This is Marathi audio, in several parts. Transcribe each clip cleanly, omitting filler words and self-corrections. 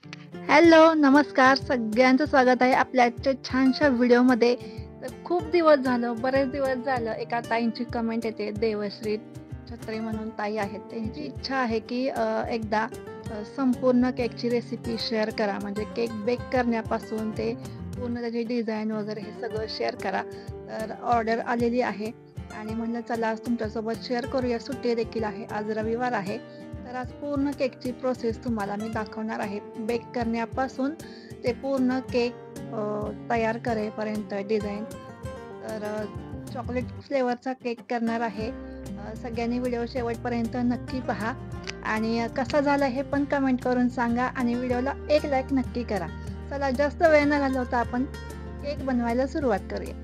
हॅलो, नमस्कार. सगळ्यांचं स्वागत आहे आपल्या आजच्या छानशा व्हिडिओमध्ये. तर खूप दिवस झालं, बरेच दिवस झालं एका ताईंची कमेंट येते, देवश्री छत्री म्हणून ताई आहेत. त्यांची इच्छा आहे की एकदा संपूर्ण केकची रेसिपी शेअर करा. म्हणजे केक बेक करण्यापासून ते पूर्ण त्याची डिझाइन वगैरे हे सगळं शेअर करा. तर ऑर्डर आलेली आहे आणि म्हणलं चला आज तुमच्यासोबत शेअर करूया. सुट्टी देखील आहे, आज रविवार आहे. तर आज पूर्ण केकची प्रोसेस तुम्हाला मी दाखवणार आहे. बेक करण्यापासून ते पूर्ण केक तयार करेपर्यंत डिझाईन. तर चॉकलेट फ्लेवरचा केक करणार आहे. सगळ्यांनी व्हिडिओ शेवटपर्यंत नक्की पहा आणि कसा झाला हे पण कमेंट करून सांगा आणि व्हिडिओला एक लाईक नक्की करा. चला जास्त वेळ न घालवता आपण केक बनवायला सुरुवात करूया.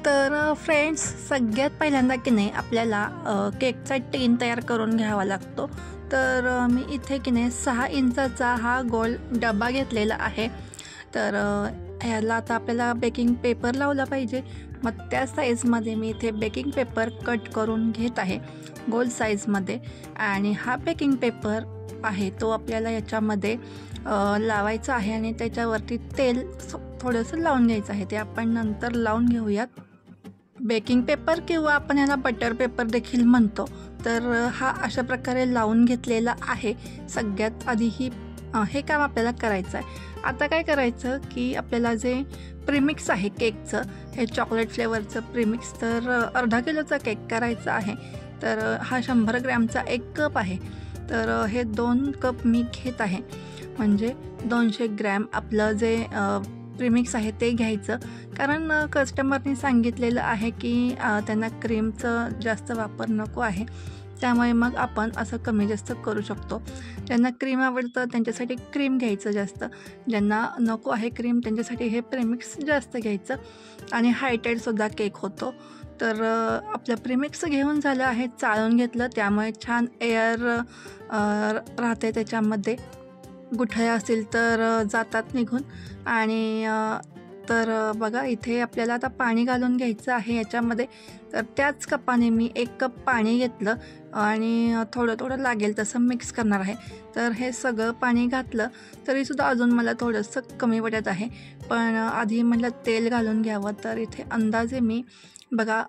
तर फ्रेंड्स, सगळ्यात पहिल्यांदा की नाही आपल्याला केकचा टीन तयार करून घ्यावा लागतो. तर मी इथे की नाही 6 इंचाचा हा गोल डबा घेतलेला आहे. तर ह्याला आता आपल्याला बेकिंग पेपर लावला पाहिजे. मग त्या साईजमध्ये मी इथे बेकिंग पेपर कट करून घेत आहे गोल साईजमध्ये. आणि हा बेकिंग पेपर आहे तो आपल्याला याच्यामध्ये लावायचा आहे आणि त्याच्यावरती तेल थोडंसं लावून घ्यायचं आहे. ते आपण नंतर लावून घेऊयात. बेकिंग पेपर किंवा आपण ह्याला बटर पेपर देखील म्हणतो. तर हा अशा प्रकारे लावून घेतलेला आहे. सगळ्यात आधी हे काम आपल्याला करायचं आहे. आता काय करायचं की आपल्याला जे प्रीमिक्स आहे केकचं, हे चॉकलेट फ्लेवरचं प्रीमिक्स, तर अर्धा किलोचा केक करायचा आहे. तर हा 100 ग्रॅमचा 1 कप आहे. तर हे 2 कप मी घेत आहे. म्हणजे 200 ग्रॅम आपलं जे प्रीमिक्स आहे ते घ्यायचं. कारण कस्टमरनी सांगितलेलं आहे की त्यांना क्रीमचं जास्त वापर नको आहे. त्यामुळे मग आपण असं कमी जास्त करू शकतो. ज्यांना क्रीम आवडतं त्यांच्यासाठी क्रीम घ्यायचं जास्त, ज्यांना नको आहे क्रीम त्यांच्यासाठी हे प्रीमिक्स जास्त घ्यायचं. आणि हायटेडसुद्धा केक होतो. तर आपलं प्रीमिक्स घेऊन झालं आहे, चाळून घेतलं, त्यामुळे छान एअर राहते त्याच्यामध्ये. गुठळ्या असतील तर जातात निघून. आणि तर बघा इथे आपल्याला आता पाणी घालून घ्यायचं आहे याच्यामध्ये. तर त्याच कपाने मी 1 कप पाणी घेतलं आणि थोडं थोडं लागेल तसं मिक्स करणार आहे. तर हे सगळं पाणी घातलं तरीसुद्धा अजून मला थोडंसं कमी वाटत आहे. पण आधी म्हटलं तेल घालून घ्यावं. तर इथे अंदाजे मी बघा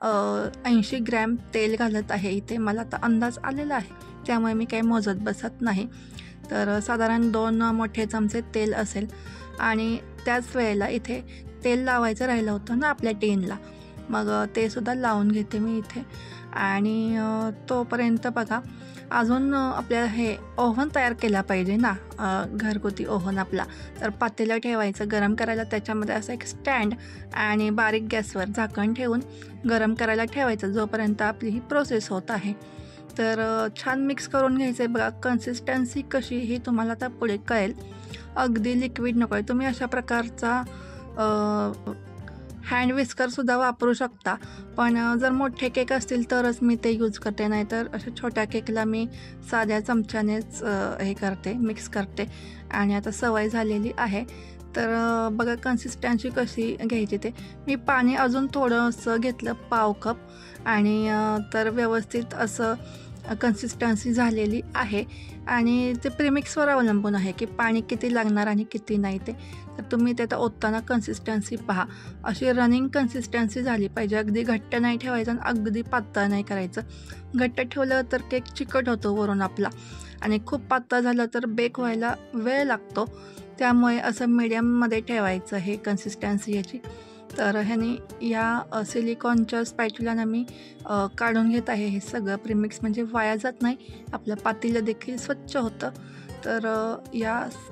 80 ग्रॅम तेल घालत आहे. इथे मला आता अंदाज आलेला आहे, त्यामुळे मी काही मोजत बसत नाही. तर साधारण 2 मोठे चमचे तेल असेल. आणि त्याच वेळेला इथे तेल लावायचं राहिलं होतं ना आपल्या टीनला, मग ते सुद्धा लावून घेते मी इथे. आणि तोपर्यंत बघा अजून आपल्याला हे ओव्हन तयार केला पाहिजे ना, घरगुती ओव्हन आपला. तर पातेलं ठेवायचं गरम करायला, त्याच्यामध्ये असं एक स्टँड आणि बारीक गॅसवर झाकण ठेवून गरम करायला ठेवायचं जोपर्यंत आपली ही प्रोसेस होत आहे. तर छान मिक्स करून घ्यायचं आहे. बघा कन्सिस्टन्सी कशी ही तुम्हाला आता पुढे कळेल. अगदी लिक्विड नको आहे. तुम्ही अशा प्रकारचा हँड विस्करसुद्धा वापरू शकता. पण जर मोठे केक असतील तरच मी ते यूज करते, नाहीतर अशा छोट्या केकला मी साध्या चमच्यानेच हे करते, मिक्स करते. आणि आता सवय झालेली आहे. तर बघा कन्सिस्टन्सी कशी घ्यायची ते. मी पाणी अजून थोडंसं घेतलं, पाव कप. आणि तर व्यवस्थित असं कन्सिस्टन्सी झालेली आहे. आणि ते प्रीमिक्सवर अवलंबून आहे की पाणी किती लागणार आणि किती नाही ते. तर तुम्ही ते आता ओतताना कन्सिस्टन्सी पहा, अशी रनिंग कन्सिस्टन्सी झाली पाहिजे. अगदी घट्ट नाही ठेवायचं आणि अगदी पातळ नाही करायचं. घट्ट ठेवलं तर केक चिकट होतो वरून आपला, आणि खूप पातळ झालं तर बेक व्हायला वेळ लागतो. त्यामुळे असं मीडियममध्ये ठेवायचं हे कन्सिस्टन्सी याची. तर ह्याने या सिलिकॉनच्या स्पॅच्युलानं मी काढून घेत आहे हे सगळं प्रीमिक्स, म्हणजे वाया जात नाही, आपलं पातेलं देखील स्वच्छ होतं. तर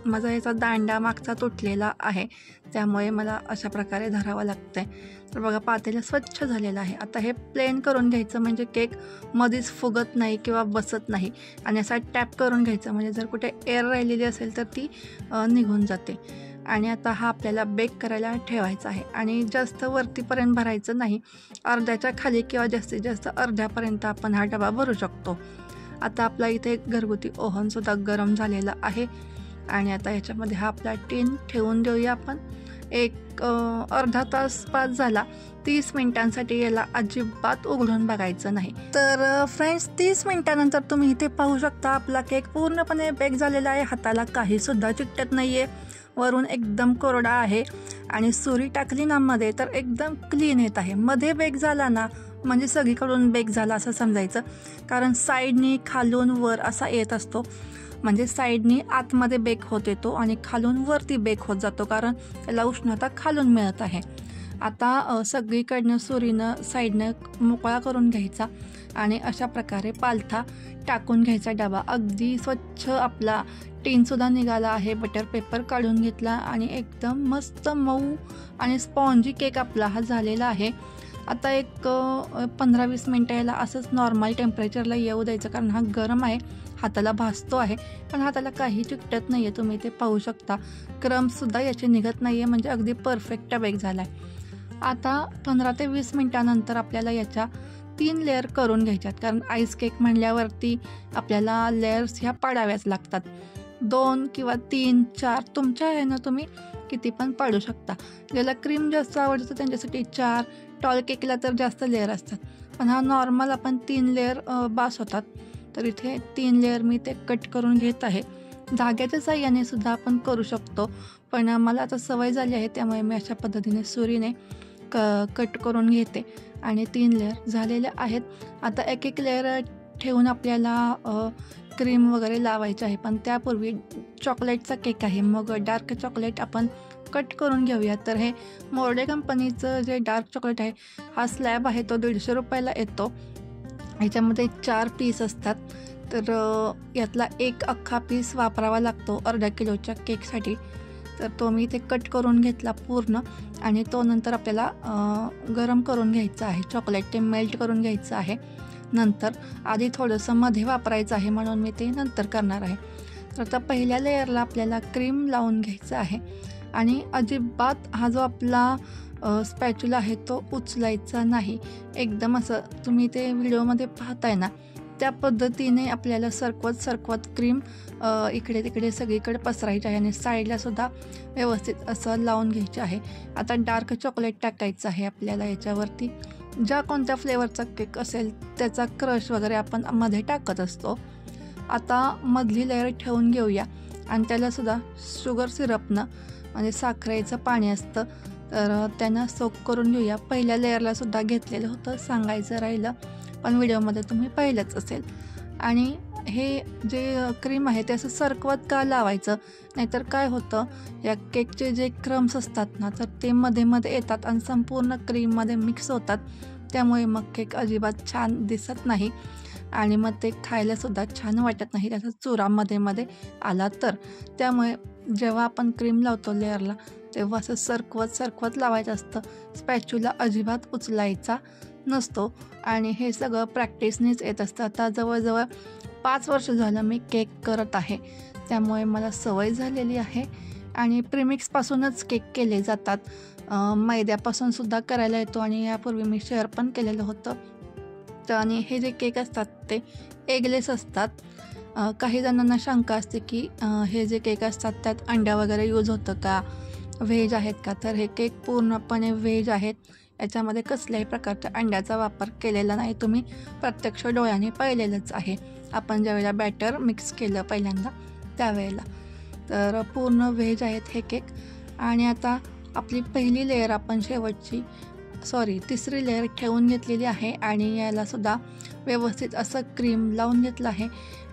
माझा ह्याचा दांडा मागचा तुटलेला आहे, त्यामुळे मला अशा प्रकारे धरावं लागतं आहे. तर बघा पातेलं स्वच्छ झालेलं आहे. आता हे प्लेन करून घ्यायचं, म्हणजे केक मध्येच फुगत नाही किंवा बसत नाही. आणि असा टॅप करून घ्यायचं, म्हणजे जर कुठे एअर राहिलेली असेल तर ती निघून जाते. आणि आता हा आपल्याला बेक करायला ठेवायचा आहे. आणि जास्त वरतीपर्यंत भरायचं नाही, अर्ध्याच्या खाली किंवा जास्तीत जास्त अर्ध्यापर्यंत आपण हा डबा भरू शकतो. आता आपला इथे घरगुती ओव्हनसुद्धा गरम झालेला आहे. आणि आता ह्याच्यामध्ये हा आपला टीन ठेवून देऊया आपण. एक अर्धा तास पास झाला. 30 मिनिटांसाठी याला अजिबात उघडून बघायचं नाही. तर फ्रेंड्स, 30 मिनिटानंतर तुम्ही इथे पाहू शकता आपला केक पूर्णपणे बेक झालेला आहे. हाताला काही सुद्धा चिकटत नाहीये. वरून एकदम कोरडा आहे आणि सुरी टाकली ना मध्ये तर एकदम क्लीन येत आहे. मध्ये बेक झाला ना म्हणजे सगळीकडून बेक झाला असं समजायचं, कारण साईडनी खालून वर असा येत असतो. म्हणजे साईडनी आतमध्ये बेक होत येतो आणि खालून वरती बेक होत जातो, कारण त्याला उष्णता खालून मिळत आहे. आता सगळीकडनं सुरीनं साईडनं मोकळा करून घ्यायचा आणि अशा प्रकारे पालथा टाकून घ्यायचा डबा. अगदी स्वच्छ आपला टीनसुद्धा निघाला आहे. बटर पेपर काढून घेतला आणि एकदम मस्त मऊ आणि स्पॉन्जी केक आपला हा झालेला आहे. आता एक 15-20 मिनटं याला असंच नॉर्मल टेम्परेचरला येऊ द्यायचं, कारण हा गरम आहे, हाताला भाजतो आहे, पण हाताला काही चिकटत नाही आहे. तुम्ही ते पाहू शकता. क्रम्ससुद्धा याचे निघत नाही आहे, म्हणजे अगदी परफेक्ट बेक झाला आहे. आता 15 ते 20 मिनटानंतर आपल्याला याच्या 3 लेअर करून घ्यायच्यात, कारण आईस केक म्हणल्यावरती आपल्याला लेयर्स ह्या पाडाव्याच लागतात. 2 किंवा 3, 4 तुमच्या ह्यानं तुम्ही किती पण पाडू शकता. ज्याला क्रीम जास्त आवडतं त्यांच्यासाठी 4, टॉल केकला तर जास्त लेअर असतात, पण हा नॉर्मल आपण 3 लेअर बास होतात. तर इथे 3 लेअर मी ते कट करून घेत आहे. धाग्याच्या साह्याने सुद्धा आपण करू शकतो, पण मला आता सवय झाली आहे त्यामुळे मी अशा पद्धतीने सुरीने कट करून घेते आणि 3 लेअर झालेले आहेत. आता एक एक लेअर ठेवून आपल्याला क्रीम वगैरे लावायची आहे, पण त्यापूर्वी चॉकलेटचा केक आहे, मग डार्क चॉकलेट आपण कट करून घेऊया. तर हे मोर्डे कंपनीचं जे डार्क चॉकलेट आहे, हा स्लॅब आहे तो 150 रुपयाला येतो. ह्याच्यामध्ये 4 पीस असतात, तर यातला एक अख्खा पीस वापरावा लागतो अर्धा किलोच्या केकसाठी. तर तो मी ते कट करून घेतला पूर्ण आणि तो नंतर आपल्याला गरम करून घ्यायचा आहे. चॉकलेट ते मेल्ट करून घ्यायचं आहे. नंतर आधी थोडंसं मध्ये वापरायचं आहे, म्हणून मी ते नंतर करणार आहे. तर आता पहिल्या लेअरला आपल्याला क्रीम लावून घ्यायचं आहे आणि अजिबात हा जो आपला स्पॅच्युला आहे तो उचलायचा नाही. एकदम असं तुम्ही ते व्हिडिओमध्ये पाहताय ना त्या पद्धतीने आपल्याला सरकवत क्रीम इकडे तिकडे सगळीकडे पसरायची आहे आणि साईडला सुद्धा व्यवस्थित असं लावून घ्यायचे आहे. आता डार्क चॉकलेट टाकायचं आहे आपल्याला याच्यावरती. ज्या कोणत्या फ्लेवरचा केक असेल त्याचा क्रश वगैरे आपण मध्ये टाकत असतो. आता मधली लेअर ठेवून घेऊया आणि त्यालासुद्धा शुगर सिरपनं म्हणजे साखरेचं पाणी असतं तर त्यांना सोक करून घेऊया. पहिल्या लेअरला सुद्धा घेतलेलं होतं, सांगायचं राहिलं, पण व्हिडिओमध्ये तुम्ही पाहिलंच असेल. आणि हे जे क्रीम आहे ते असं सरकवत का लावायचं, नाहीतर काय होतं या केकचे जे क्रम्स असतात ना तर ते मध्ये मध्ये येतात आणि संपूर्ण क्रीममध्ये मिक्स होतात. त्यामुळे मग केक अजिबात छान दिसत नाही आणि मग ते खायलासुद्धा छान वाटत नाही त्याचा चुरा मध्ये मध्ये आला तर. त्यामुळे जेव्हा आपण क्रीम लावतो लेअरला तेव्हा असं सरकवत लावायचं असतं. स्पॅच्युला अजिबात उचलायचा नसतो आणि हे सगळं प्रॅक्टिसनेच येत असतं. आता जवळजवळ 5 वर्ष झालं मी केक करत आहे, त्यामुळे मला सवय झालेली आहे. आणि प्रीमिक्सपासूनच केक केले जातात, मैद्यापासूनसुद्धा करायला येतो आणि यापूर्वी मी शेअर पण केलेलं होतं. तर आणि हे जे केक असतात ते एगलेस असतात. काही जणांना शंका असते की हे जे केक असतात त्यात अंड्या वगैरे यूज होतं का, व्हेज आहेत का, तर हे केक पूर्णपणे व्हेज आहेत. याच्यामध्ये कसल्याही प्रकारच्या अंड्याचा वापर केलेला नाही. तुम्ही प्रत्यक्ष डोळ्याने पाहिलेलंच आहे आपण ज्यावेळेला बॅटर मिक्स केलं पहिल्यांदा त्यावेळेला. तर पूर्ण व्हेज आहेत हे केक. आणि आता आपली पहिली लेअर आपण तिसरी लेअर ठेवून घेतलेली आहे आणि यालासुद्धा व्यवस्थित असं क्रीम लावून घेतलं आहे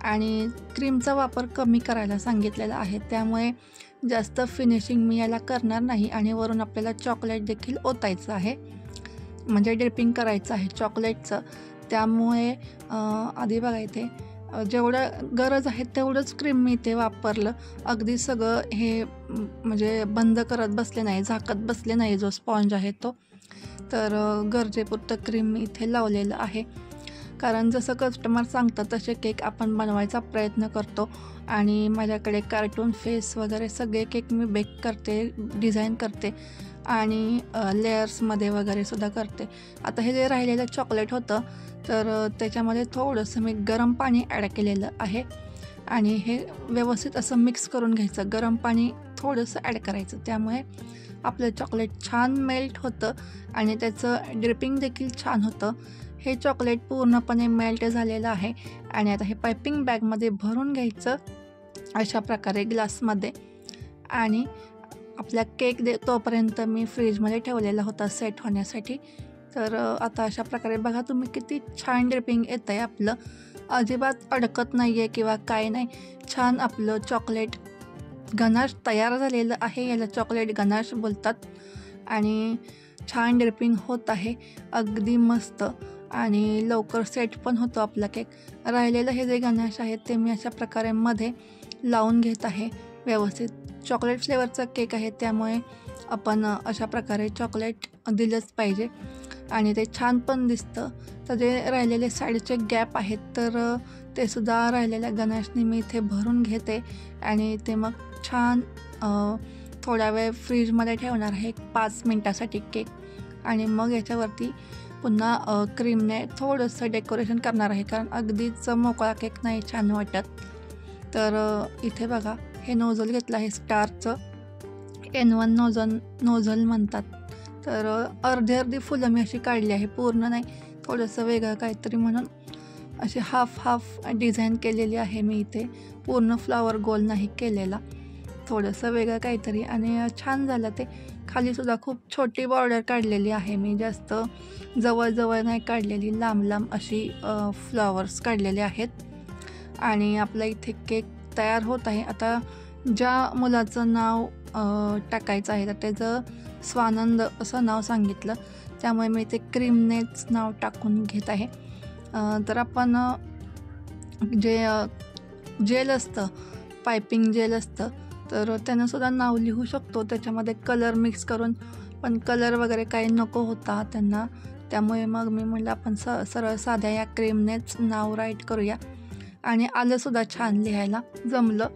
आणि क्रीमचा वापर कमी करायला सांगितलेला आहे. त्यामुळे जास्त फिनिशिंग मी याला करणार नाही आणि वरून आपल्याला चॉकलेट देखील ओतायचं आहे, म्हणजे ड्रिपिंग करायचं आहे चॉकलेटचं. त्यामुळे आधी बघा इथे जेवढं गरज आहे तेवढंच क्रीम मी इथे वापरलं. अगदी सगळं हे म्हणजे बंद करत बसले नाही, झाकत बसले नाही जो स्पॉन्ज आहे तो. तर गरजेपुरतं क्रीम मी इथे लावलेलं आहे, कारण जसं कस्टमर सांगतं तसे केक आपण बनवायचा प्रयत्न करतो. आणि माझ्याकडे कार्टून फेस वगैरे सगळे केक मी बेक करते, डिझाईन करते आणि लेयर्समध्ये वगैरे सुद्धा करते. आता हे जे राहिलेलं चॉकलेट होतं तर त्याच्यामध्ये थोडंसं मी गरम पाणी ॲड केलेलं आहे आणि हे व्यवस्थित असं मिक्स करून घ्यायचं. गरम पाणी थोडंसं ॲड करायचं, त्यामुळे आपलं चॉकलेट छान मेल्ट होतं आणि त्याचं ड्रिपिंग देखील छान होतं. हे चॉकलेट पूर्णपणे मेल्ट झालेलं आहे आणि आता हे पायपिंग बॅगमध्ये भरून घ्यायचं अशा प्रकारे ग्लासमध्ये. आणि आपला केक तोपर्यंत मी फ्रीजमध्ये ठेवलेला होता सेट होण्यासाठी. तर आता अशा प्रकारे बघा तुम्ही किती छान ड्रिपिंग येतं आहे आपलं, अजिबात अडकत नाही आहे किंवा काय नाही. छान आपलं चॉकलेट गनाश तयार झालेलं आहे, याला चॉकलेट गनाश बोलतात. आणि छान ड्रिपिंग होत आहे, अगदी मस्त आणि लवकर सेट पण होतो आपला केक. राहिलेलं हे जे गनाश आहेत ते मी अशा प्रकारे मध्ये लावून घेत आहे व्यवस्थित. चॉकलेट फ्लेवरचा केक आहे त्यामुळे आपण अशा प्रकारे चॉकलेट दिलंच पाहिजे आणि ते छान पण दिसतं. तर जे राहिलेले साईडचे गॅप आहेत तर ते सुद्धा राहिलेल्या गनाशने मी इथे भरून घेते आणि ते मग छान थोडा वेळ फ्रीजमध्ये ठेवणार आहे 5 मिनटासाठी केक. आणि मग याच्यावरती पुन्हा क्रीमने थोडंसं डेकोरेशन करणार आहे, कारण अगदीच मोकळा केक नाही छान वाटत. तर इथे बघा हे नोझल घेतलं आहे स्टारचं, N1 नोझल म्हणतात. तर अर्धी फुलं मी अशी काढली आहे, पूर्ण नाही, थोडंसं वेगळं काहीतरी म्हणून अशी हाफ डिझाईन केलेली आहे मी इथे. पूर्ण फ्लॉवर गोल नाही केलेला, थोडंसं वेगळं काहीतरी. आणि छान झालं ते. खालीसुद्धा खूप छोटी बॉर्डर काढलेली आहे मी, जास्त जवळ नाही काढलेली, लांब अशी फ्लॉवर्स काढलेले आहेत. आणि आपला इथे केक तयार होत आहे. आता ज्या मुलाचं नाव टाकायचं आहे तर त्याचं स्वानंद असं नाव सांगितलं, त्यामुळे मी ते क्रीमनेच नाव टाकून घेत आहे. तर आपण जे जेल असतं, पायपिंग जेल असतं, तर त्यानंसुद्धा नाव लिहू शकतो त्याच्यामध्ये कलर मिक्स करून. पण कलर वगैरे काही नको होता त्यांना, त्यामुळे मग मी म्हटलं आपण सरळ साध्या या क्रीमनेच नाव राईट करूया. आणि आलंसुद्धा छान लिहायला जमलं.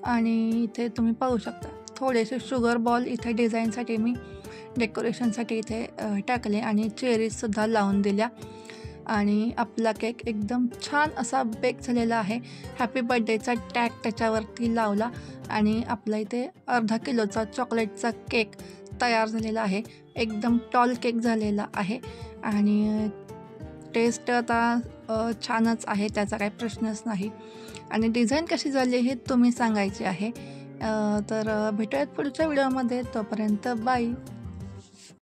आणि इथे तुम्ही पाहू शकता थोडेसे शुगर बॉल इथे डिझाईनसाठी मी डेकोरेशनसाठी इथे टाकले आणि चेरीजसुद्धा लावून दिल्या. आणि आपला केक एकदम छान असा बेक झालेला आहे. हॅपी बर्थडेचा टॅग त्याच्यावरती लावला आणि आपला इथे अर्धा किलोचा चॉकलेटचा केक तयार झालेला आहे. एकदम टॉल केक झालेला आहे आणि टेस्ट आता छानच आहे, त्याचा काही प्रश्नच नाही. आणि डिझाईन कशी झाली हे तुम्ही सांगायचे आहे. तर भेटूयात पुढच्या व्हिडिओमध्ये, तोपर्यंत बाय.